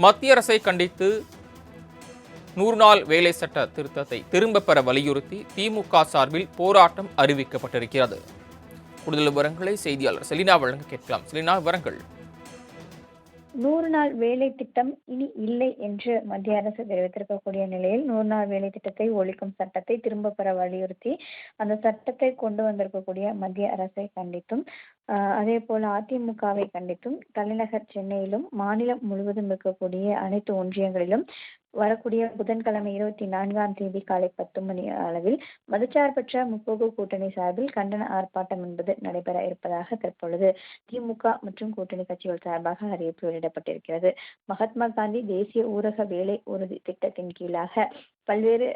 மத்திய அரசை கண்டித்து 100 நாள் வேலை சட்ட திருத்தத்தை திரும்பப் பெற வலியுறுத்தி திமுக சார்பில் போராட்டம் அறிவிக்கப்பட்டிருக்கிறது. கூடுதல் விவரங்களை செய்தியாளர் செலினா வழங்க கேட்கலாம். செலினா, விவரங்கள். 100 நாள் வேலை திட்டம் இனி இல்லை என்று மத்திய அரசு தெரிவித்திருக்கக்கூடிய நிலையில் 100 நாள் வேலை திட்டத்தை ஒழிக்கும் சட்டத்தை திரும்ப பெற வலியுறுத்தி அந்த சட்டத்தை கொண்டு வந்திருக்கக்கூடிய மத்திய அரசை கண்டித்தும் அதே போல அதிமுகவை கண்டித்தும் தலைநகர் சென்னையிலும் மாநிலம் முழுவதும் இருக்கக்கூடிய அனைத்து ஒன்றியங்களிலும் வரக்கூடிய புதன்கிழமை 24ஆம் தேதி காலை 10 மணி அளவில் மதச்சார்பற்ற முற்போக்கு கூட்டணி சார்பில் கண்டன ஆர்ப்பாட்டம் என்பது நடைபெற இருப்பதாக தற்பொழுது திமுக மற்றும் கூட்டணி கட்சிகள் சார்பாக அறிவிப்பு வெளியிடப்பட்டிருக்கிறது. மகாத்மா காந்தி தேசிய ஊரக வேலை உறுதி திட்டத்தின் கீழாக பல்வேறு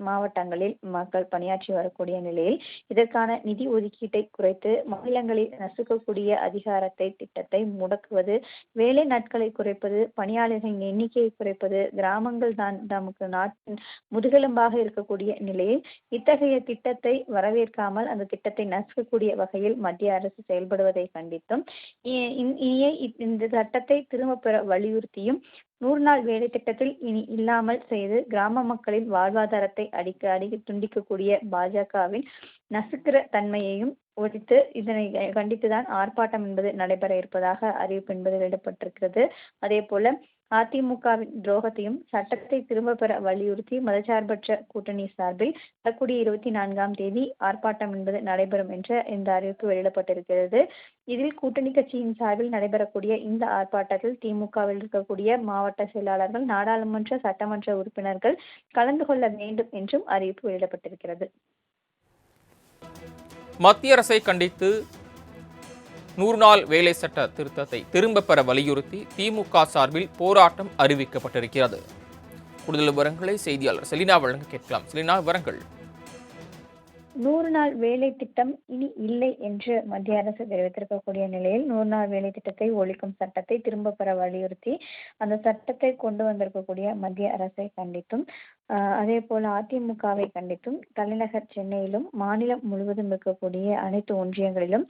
மாவட்டங்களில் மக்கள் பணியாற்றி வரக்கூடிய நிலையில் இதற்கான நிதி ஒதுக்கீட்டை குறைத்து மாநிலங்களில் நசுக்கக்கூடிய அதிகாரத்தை திட்டத்தை முடக்குவது, வேலை நாட்களை குறைப்பது, பணியாளர்களின் எண்ணிக்கையை குறைப்பது, கிராமங்கள் தான் நமக்கு நாட்டின் முதுகெலும்பாக இருக்கக்கூடிய நிலையில் இத்தகைய திட்டத்தை வரவேற்காமல் அந்த திட்டத்தை நசுக்கக்கூடிய வகையில் மத்திய அரசு செயல்படுவதை கண்டித்தும் இந்த சட்டத்தை திரும்ப பெற வலியுறுத்தியும் 100 நாள் வேலை திட்டத்தில் இனி இல்லாமல் செய்து கிராம மக்களின் வாழ்வாதாரத்தை அடிக்கடி துண்டிக்கக்கூடிய பாஜகவின் நசுக்கிற தன்மையையும் ஒழித்து இதனை கண்டித்துதான் ஆர்ப்பாட்டம் என்பது நடைபெற இருப்பதாக அறிவிப்பு என்பது வெளியிடப்பட்டிருக்கிறது. அதே போல அதிமுகவின் துரோகத்தையும் சட்டத்தை திரும்ப பெற வலியுறுத்தி மதச்சார்பற்ற கூட்டணி சார்பில் வரக்கூடிய 24ஆம் தேதி ஆர்ப்பாட்டம் என்பது நடைபெறும் என்ற இந்த அறிவிப்பு வெளியிடப்பட்டிருக்கிறது. இதில் கூட்டணி கட்சியின் சார்பில் நடைபெறக்கூடிய இந்த ஆர்ப்பாட்டத்தில் திமுகவில் இருக்கக்கூடிய மாவட்ட செயலாளர்கள், நாடாளுமன்ற சட்டமன்ற உறுப்பினர்கள் கலந்து கொள்ள வேண்டும் என்றும் அறிவிப்பு வெளியிடப்பட்டிருக்கிறது. மத்திய அரசை கண்டித்து 100 நாள் வேலை சட்ட திருத்தத்தை திரும்பப் பெற வலியுறுத்தி திமுக சார்பில் போராட்டம் அறிவிக்கப்பட்டிருக்கிறது. கூடுதல் விவரங்களை செய்தியாளர் செலினா வழங்க கேட்கலாம். செலினா, விவரங்கள். 100 நாள் வேலை திட்டம் இனி இல்லை என்று மத்திய அரசு தெரிவித்திருக்கக்கூடிய நிலையில் 100 நாள் வேலை திட்டத்தை ஒழிக்கும் சட்டத்தை திரும்ப பெற வலியுறுத்தி அந்த சட்டத்தை கொண்டு வந்திருக்கக்கூடிய மத்திய அரசை கண்டித்தும் அதே போல அதிமுகவை கண்டித்தும் தலைநகர் சென்னையிலும் மாநிலம் முழுவதும் இருக்கக்கூடிய அனைத்து ஒன்றியங்களிலும்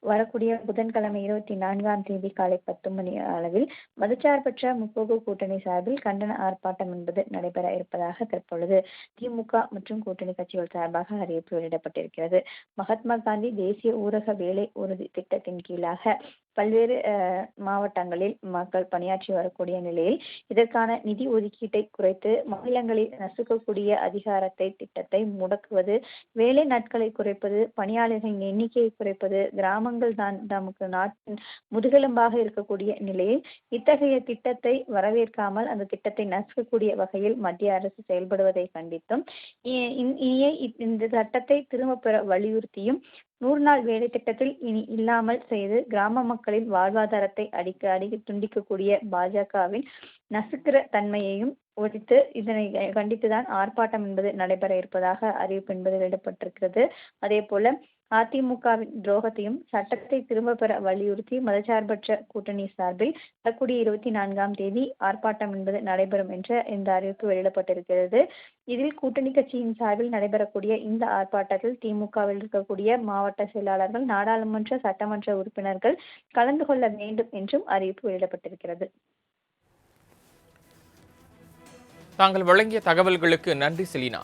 வரக்கூடிய புதன்கிழமை 24ஆம் தேதி காலை 10 மணி அளவில் மதச்சார்பற்ற முற்போக்கு கூட்டணி சார்பில் கண்டன ஆர்ப்பாட்டம் என்பது நடைபெற இருப்பதாக தற்பொழுது திமுக மற்றும் கூட்டணி கட்சிகள் சார்பாக அறிவிப்பு வெளியிடப்பட்டிருக்கிறது. மகாத்மா காந்தி தேசிய ஊரக வேலை உறுதி திட்டத்தின் கீழாக பல்வேறு மாவட்டங்களில் மக்கள் பணியாற்றி வரக்கூடிய நிலையில் இதற்கான நிதி ஒதுக்கீட்டை குறைத்து மாநிலங்களில் நசுக்கக்கூடிய அதிகாரத்தை திட்டத்தை முடக்குவது, வேலை நாட்களை குறைப்பது, பணியாளர்களின் எண்ணிக்கையை குறைப்பது, கிராமங்கள் தான் நமக்கு நாட்டின் முதுகெலும்பாக இருக்கக்கூடிய நிலையில் இத்தகைய திட்டத்தை வரவேற்காமல் அந்த திட்டத்தை நசுக்கக்கூடிய வகையில் மத்திய அரசு செயல்படுவதை கண்டித்தும் இந்த சட்டத்தை திரும்ப பெற வலியுறுத்தியும் 100 நாள் வேலை திட்டத்தில் இனி இல்லாமல் செய்து கிராம மக்களின் வாழ்வாதாரத்தை அடிக்கடி துண்டிக்கக்கூடிய பாஜகவின் நசுக்கிற தன்மையையும் ஒழித்து இதனை கண்டித்துதான் ஆர்ப்பாட்டம் என்பது நடைபெற இருப்பதாக அறிவிப்பு என்பது வெளியிடப்பட்டிருக்கிறது. அதே போல அதிமுகவின் துரோகத்தையும் சட்டத்தை திரும்ப பெற வலியுறுத்தி மதச்சார்பற்ற கூட்டணி சார்பில் வரக்கூடிய 24ஆம் தேதி ஆர்ப்பாட்டம் என்பது நடைபெறும் என்ற இந்த அறிவிப்பு வெளியிடப்பட்டிருக்கிறது. இதில் கூட்டணி கட்சியின் சார்பில் நடைபெறக்கூடிய இந்த ஆர்ப்பாட்டத்தில் திமுகவில் இருக்கக்கூடிய மாவட்ட செயலாளர்கள், நாடாளுமன்ற சட்டமன்ற உறுப்பினர்கள் கலந்து கொள்ள வேண்டும் என்றும் அறிவிப்பு வெளியிடப்பட்டிருக்கிறது. தாங்கள் வழங்கிய தகவல்களுக்கு நன்றி செலினா.